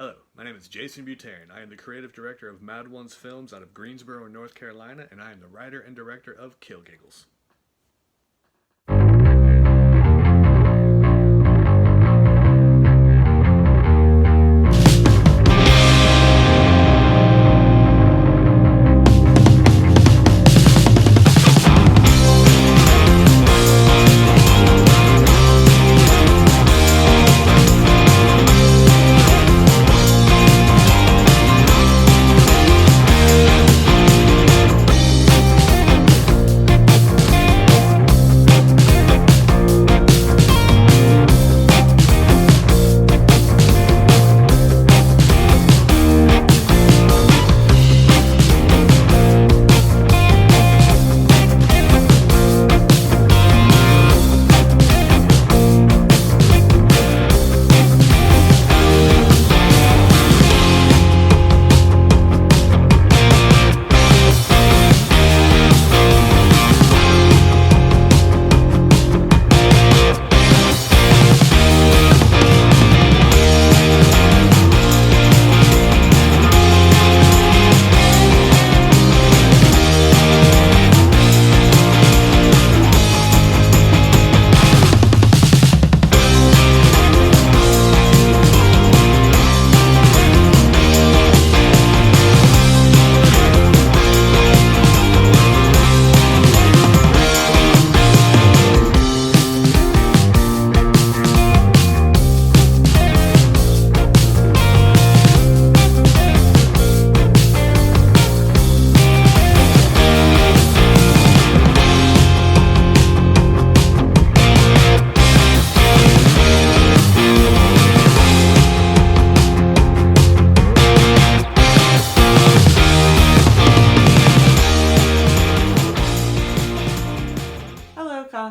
Hello, my name is Jason Butarian. I am the creative director of Mad Ones Films out of Greensboro, North Carolina, and I am the writer and director of Kill Giggles.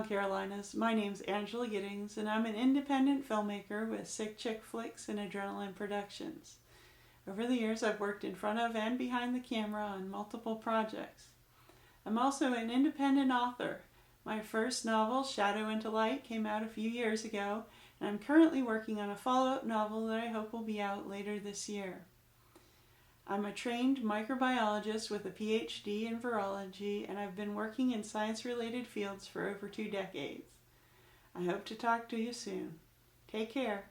Carolinas. My name's Angela Giddings, and I'm an independent filmmaker with Sick Chick Flicks and Adrenaline Productions. Over the years, I've worked in front of and behind the camera on multiple projects. I'm also an independent author. My first novel, Shadow into Light, came out a few years ago, and I'm currently working on a follow-up novel that I hope will be out later this year. I'm a trained microbiologist with a PhD in virology, and I've been working in science-related fields for over 2 decades. I hope to talk to you soon. Take care.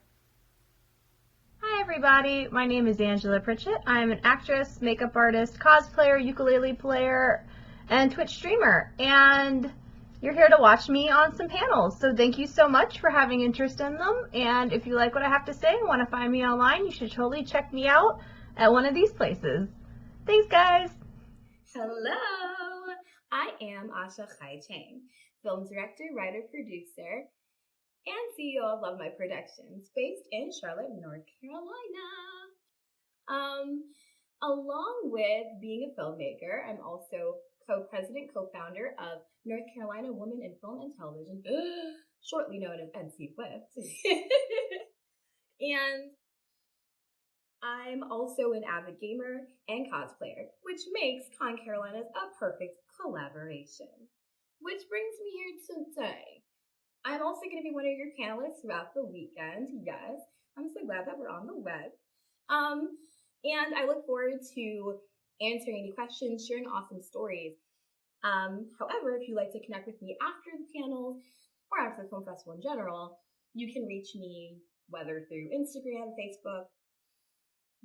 Hi everybody, my name is Angela Pritchett. I'm an actress, makeup artist, cosplayer, ukulele player, and Twitch streamer. And you're here to watch me on some panels. So thank you so much for having interest in them. And if you like what I have to say and want to find me online, you should totally check me out at one of these places. Thanks, guys. Hello, I am Otto Sidechain, film director, writer, producer, and CEO of Love My Productions, based in Charlotte, North Carolina. Along with being a filmmaker, I'm also co-president, co-founder of North Carolina Women in Film and Television, shortly known as NC-WIFT. And I'm also an avid gamer and cosplayer, which makes Con Carolinas a perfect collaboration. Which brings me here today. I'm also going to be one of your panelists throughout the weekend. Yes, I'm so glad that we're on the web. And I look forward to answering any questions, sharing awesome stories. However, if you'd like to connect with me after the panels or after the film festival in general, you can reach me whether through Instagram, Facebook,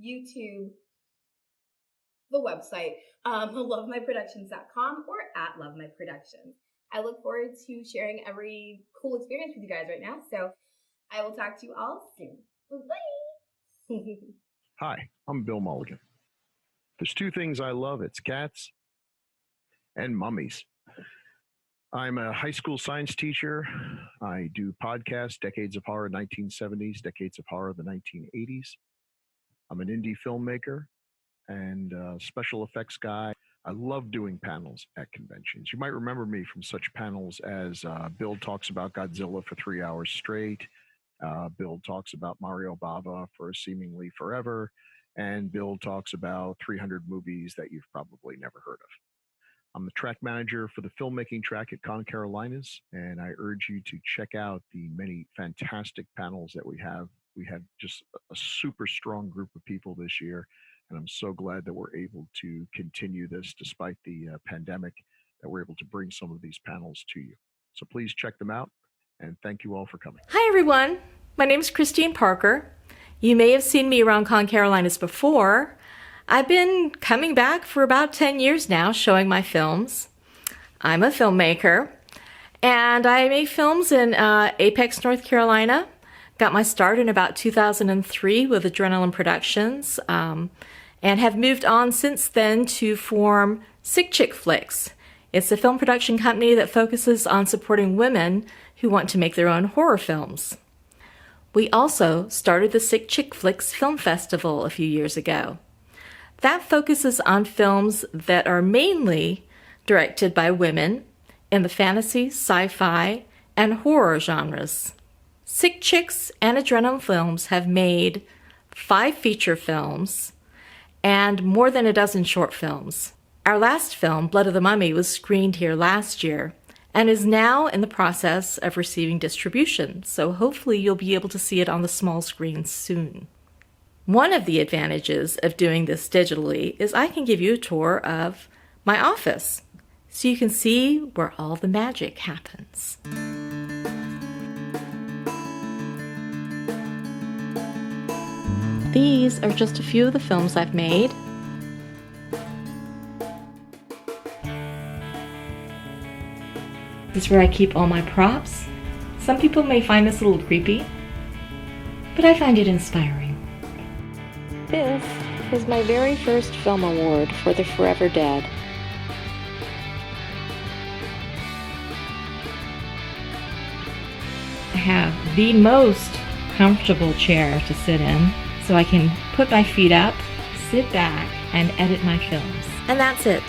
YouTube, the website, lovemyproductions.com, or at lovemyproductions. I look forward to sharing every cool experience with you guys right now. So I will talk to you all soon. Bye. Hi, I'm Bill Mulligan. There's 2 things I love. It's cats and mummies. I'm a high school science teacher. I do podcasts, Decades of Horror, 1970s, Decades of Horror, the 1980s. I'm an indie filmmaker and special effects guy. I love doing panels at conventions. You might remember me from such panels as Bill talks about Godzilla for 3 hours straight. Bill talks about Mario Bava for seemingly forever. And Bill talks about 300 movies that you've probably never heard of. I'm the track manager for the filmmaking track at Con Carolinas, and I urge you to check out the many fantastic panels that we have We had just a super strong group of people this year, and I'm so glad that we're able to continue this despite the pandemic, that we're able to bring some of these panels to you. So please check them out, and thank you all for coming. Hi everyone, my name is Christine Parker. You may have seen me around Con Carolinas before. I've been coming back for about 10 years now, showing my films. I'm a filmmaker, and I make films in Apex, North Carolina. Got my start in about 2003 with Adrenaline Productions, and have moved on since then to form Sick Chick Flicks. It's a film production company that focuses on supporting women who want to make their own horror films. We also started the Sick Chick Flicks Film Festival a few years ago. That focuses on films that are mainly directed by women in the fantasy, sci-fi, and horror genres. Sick Chicks and Adrenaline Films have made 5 feature films and more than a dozen short films. Our last film, Blood of the Mummy, was screened here last year and is now in the process of receiving distribution, so hopefully you'll be able to see it on the small screen soon. One of the advantages of doing this digitally is I can give you a tour of my office, so you can see where all the magic happens. These are just a few of the films I've made. This is where I keep all my props. Some people may find this a little creepy, but I find it inspiring. This is my very first film award for The Forever Dead. I have the most comfortable chair to sit in, so I can put my feet up, sit back, and edit my films. And that's it.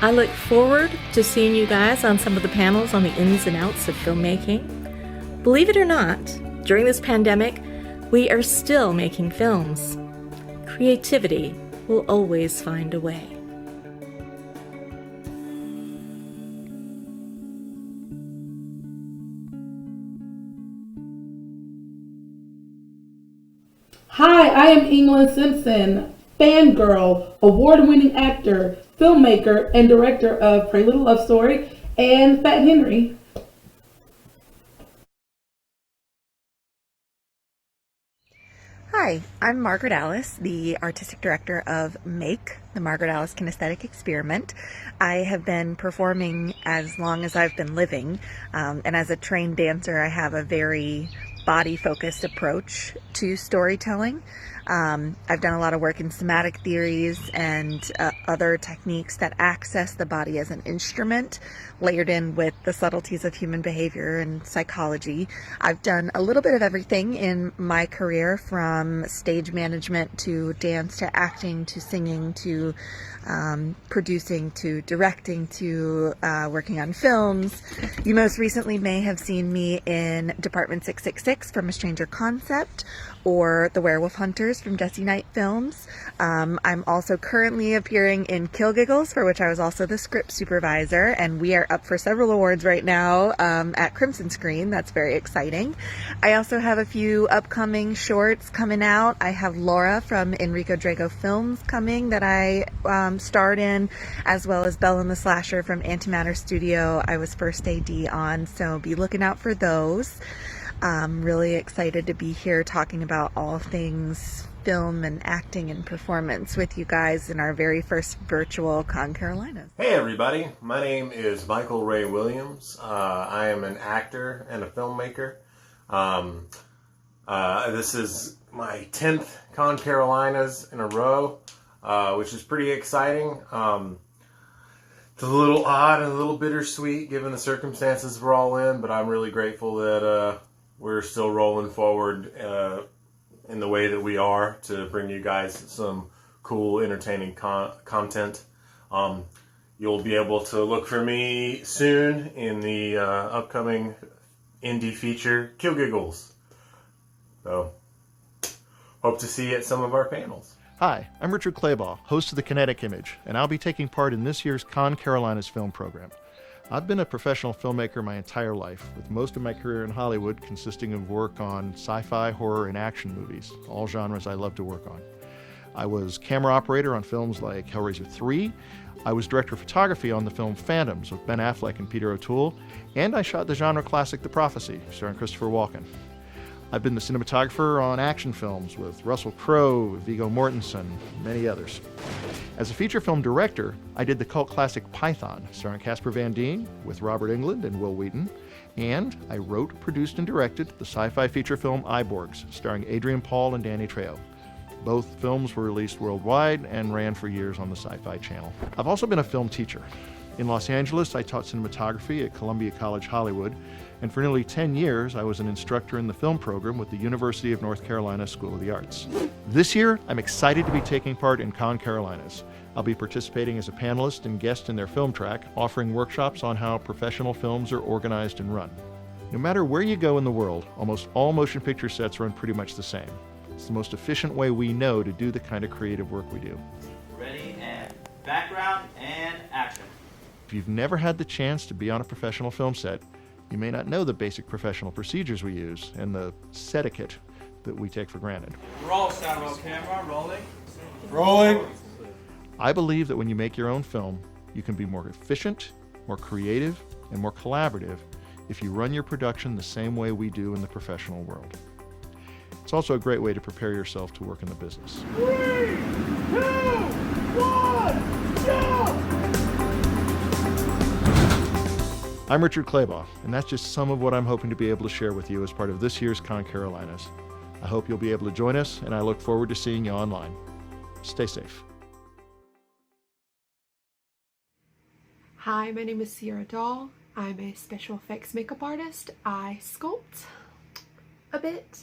I look forward to seeing you guys on some of the panels on the ins and outs of filmmaking. Believe it or not, during this pandemic, we are still making films. Creativity will always find a way. Hi, I am England Simpson, fangirl, award-winning actor, filmmaker, and director of Pretty Little Love Story and Fat Henry. Hi, I'm Margaret Alice, the artistic director of Make, the Margaret Alice Kinesthetic Experiment. I have been performing as long as I've been living, and as a trained dancer, I have a very body-focused approach to storytelling. I've done a lot of work in somatic theories and other techniques that access the body as an instrument, layered in with the subtleties of human behavior and psychology. I've done a little bit of everything in my career, from stage management to dance to acting to singing to producing to directing to working on films. You most recently may have seen me in Department 666 from A Stranger Concept, or The Werewolf Hunters from Jesse Knight Films. I'm also currently appearing in Kill Giggles, for which I was also the script supervisor, and we are up for several awards right now at Crimson Screen. That's very exciting. I also have a few upcoming shorts coming out. I have Laura from Enrico Drago Films coming that I starred in, as well as Belle and the Slasher from Antimatter Studio. I was first AD on, so be looking out for those. I'm really excited to be here talking about all things film and acting and performance with you guys in our very first virtual Con Carolinas. Hey everybody, my name is Michael Ray Williams. I am an actor and a filmmaker. This is my 10th Con Carolinas in a row, which is pretty exciting. It's a little odd and a little bittersweet given the circumstances we're all in, but I'm really grateful that we're still rolling forward in the way that we are to bring you guys some cool, entertaining content. You'll be able to look for me soon in the upcoming indie feature, Kill Giggles. So, hope to see you at some of our panels. Hi, I'm Richard Clayball, host of The Kinetic Image, and I'll be taking part in this year's Con Carolinas film program. I've been a professional filmmaker my entire life, with most of my career in Hollywood consisting of work on sci-fi, horror, and action movies, all genres I love to work on. I was camera operator on films like Hellraiser 3. I was director of photography on the film Phantoms with Ben Affleck and Peter O'Toole, and I shot the genre classic The Prophecy, starring Christopher Walken. I've been the cinematographer on action films with Russell Crowe, Viggo Mortensen, and many others. As a feature film director, I did the cult classic Python, starring Casper Van Dien, with Robert Englund and Will Wheaton, and I wrote, produced, and directed the sci-fi feature film Iborgs, starring Adrian Paul and Danny Trejo. Both films were released worldwide and ran for years on the Sci-Fi Channel. I've also been a film teacher. In Los Angeles, I taught cinematography at Columbia College Hollywood, and for nearly 10 years, I was an instructor in the film program with the University of North Carolina School of the Arts. This year, I'm excited to be taking part in Con Carolinas. I'll be participating as a panelist and guest in their film track, offering workshops on how professional films are organized and run. No matter where you go in the world, almost all motion picture sets run pretty much the same. It's the most efficient way we know to do the kind of creative work we do. Ready, and background, and action. If you've never had the chance to be on a professional film set, you may not know the basic professional procedures we use and the set-etiquette that we take for granted. Roll, sound roll camera, rolling. Rolling. I believe that when you make your own film, you can be more efficient, more creative, and more collaborative if you run your production the same way we do in the professional world. It's also a great way to prepare yourself to work in the business. 3, 2, 1, go! I'm Richard Clayball, and that's just some of what I'm hoping to be able to share with you as part of this year's Con Carolinas. I hope you'll be able to join us, and I look forward to seeing you online. Stay safe. Hi, my name is Sierra Dahl. I'm a special effects makeup artist. I sculpt a bit.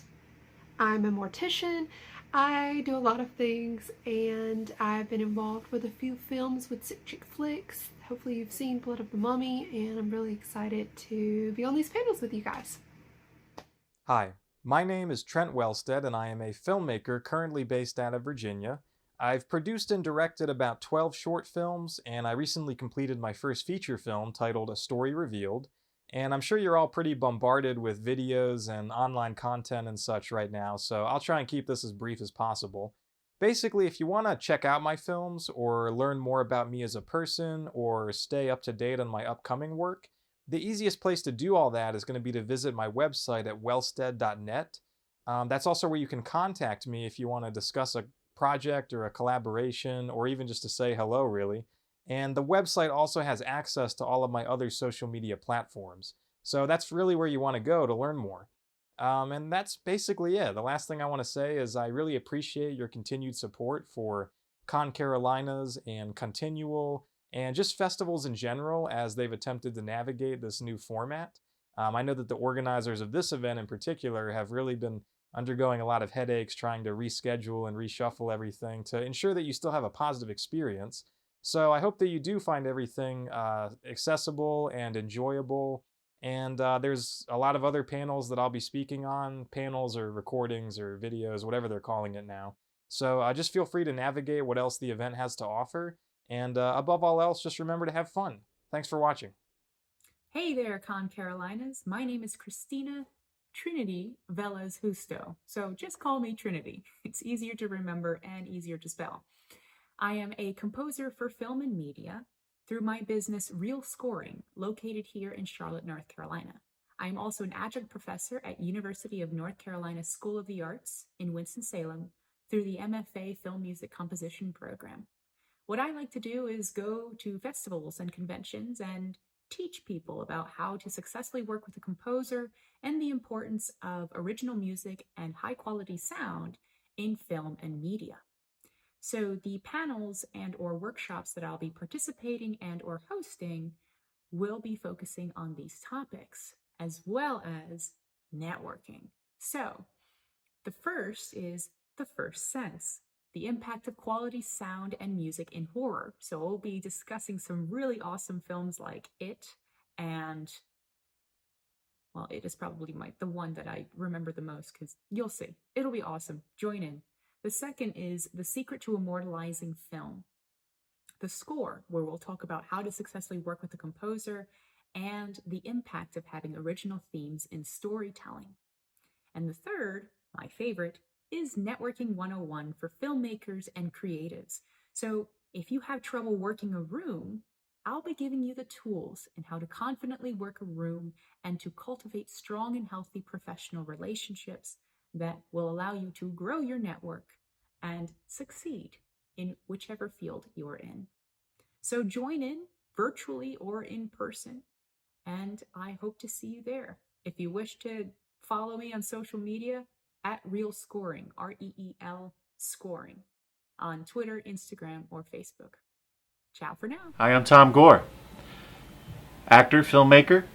I'm a mortician. I do a lot of things, and I've been involved with a few films with Sick Chick Flicks. Hopefully you've seen Blood of the Mummy, and I'm really excited to be on these panels with you guys. Hi, my name is Trent Welles, and I am a filmmaker currently based out of Virginia. I've produced and directed about 12 short films, and I recently completed my first feature film titled A Story Revealed. And I'm sure you're all pretty bombarded with videos and online content and such right now, so I'll try and keep this as brief as possible. Basically, if you want to check out my films or learn more about me as a person or stay up to date on my upcoming work, the easiest place to do all that is going to be to visit my website at wellstead.net. That's also where you can contact me if you want to discuss a project or a collaboration or even just to say hello, really. And the website also has access to all of my other social media platforms. So that's really where you want to go to learn more. And that's basically it. The last thing I want to say is I really appreciate your continued support for Con Carolinas and Continual and just festivals in general as they've attempted to navigate this new format. I know that the organizers of this event in particular have really been undergoing a lot of headaches trying to reschedule and reshuffle everything to ensure that you still have a positive experience. So I hope that you do find everything accessible and enjoyable. And there's a lot of other panels that I'll be speaking on, panels or recordings or videos, whatever they're calling it now. So just feel free to navigate what else the event has to offer. And above all else, just remember to have fun. Thanks for watching. Hey there, Con Carolinas. My name is Christina Trinity Velez Justo. So just call me Trinity. It's easier to remember and easier to spell. I am a composer for film and media through my business Real Scoring, located here in Charlotte, North Carolina. I am also an adjunct professor at University of North Carolina School of the Arts in Winston-Salem through the MFA Film Music Composition program. What I like to do is go to festivals and conventions and teach people about how to successfully work with a composer and the importance of original music and high-quality sound in film and media. So the panels and or workshops that I'll be participating and or hosting will be focusing on these topics, as well as networking. So the first is the first sense, the impact of quality sound and music in horror. So we'll be discussing some really awesome films like It and, well, It is probably the one that I remember the most because you'll see. It'll be awesome. Join in. The second is The Secret to Immortalizing Film. The Score, where we'll talk about how to successfully work with a composer and the impact of having original themes in storytelling. And the third, my favorite, is Networking 101 for filmmakers and creatives. So if you have trouble working a room, I'll be giving you the tools in how to confidently work a room and to cultivate strong and healthy professional relationships that will allow you to grow your network and succeed in whichever field you're in. So join in virtually or in person, and I hope to see you there. If you wish to follow me on social media, at Real Scoring, REEL Scoring, on Twitter, Instagram, or Facebook. Ciao for now. Hi, I'm Tom Gore, actor, filmmaker,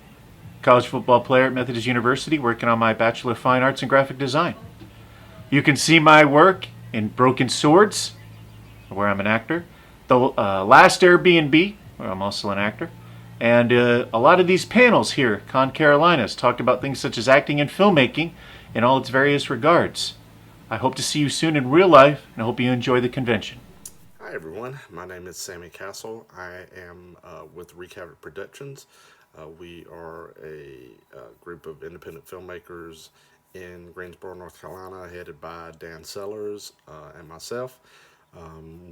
college football player at Methodist University, working on my Bachelor of Fine Arts in Graphic Design. You can see my work in Broken Swords, where I'm an actor, The Last Airbnb, where I'm also an actor, and a lot of these panels here at Con Carolinas talked about things such as acting and filmmaking in all its various regards. I hope to see you soon in real life, and I hope you enjoy the convention. Hi everyone, my name is Sami Castle. I am with Wreak Havoc Productions. We are a group of independent filmmakers in Greensboro, North Carolina, headed by Dan Sellers and myself.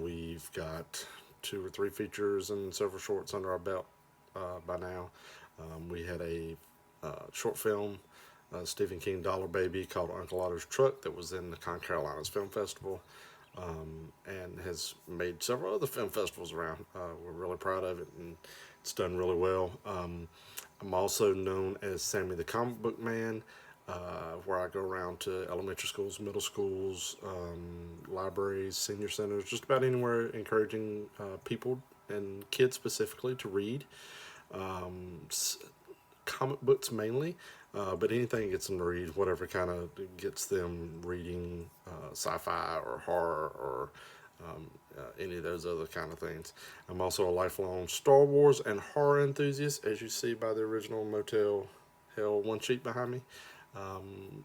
We've got 2 or 3 features and several shorts under our belt by now. We had a short film, Stephen King Dollar Baby, called Uncle Otto's Truck, that was in the Con Carolinas Film Festival. And has made several other film festivals around. We're really proud of it, and it's done really well. I'm also known as Sammy the Comic Book Man, where I go around to elementary schools, middle schools, libraries, senior centers, just about anywhere, encouraging people and kids specifically to read. Comic books mainly, but anything gets them to read, whatever kind of gets them reading sci-fi or horror or any of those other kind of things. I'm also a lifelong Star Wars and horror enthusiast, as you see by the original Motel Hell one sheet behind me. I'm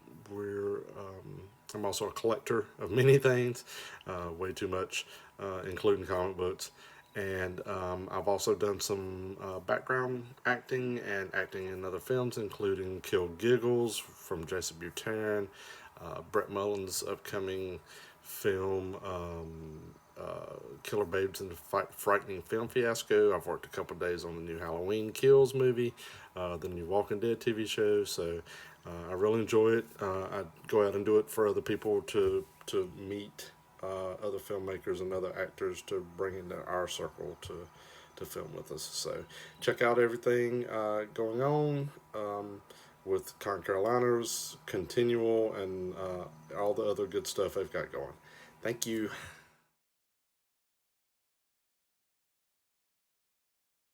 also a collector of many things, way too much, including comic books. And I've also done some background acting and acting in other films, including Kill Giggles from Jason Buterin, Brett Mullen's upcoming film Killer Babes in the Frightening Film Fiasco. I've worked a couple days on the new Halloween Kills movie, the new Walking Dead TV show, so I really enjoy it. I go out and do it for other people to meet other filmmakers and other actors to bring into our circle to film with us. So check out everything going on with Con Carolinas, Continual, and all the other good stuff they've got going. Thank you.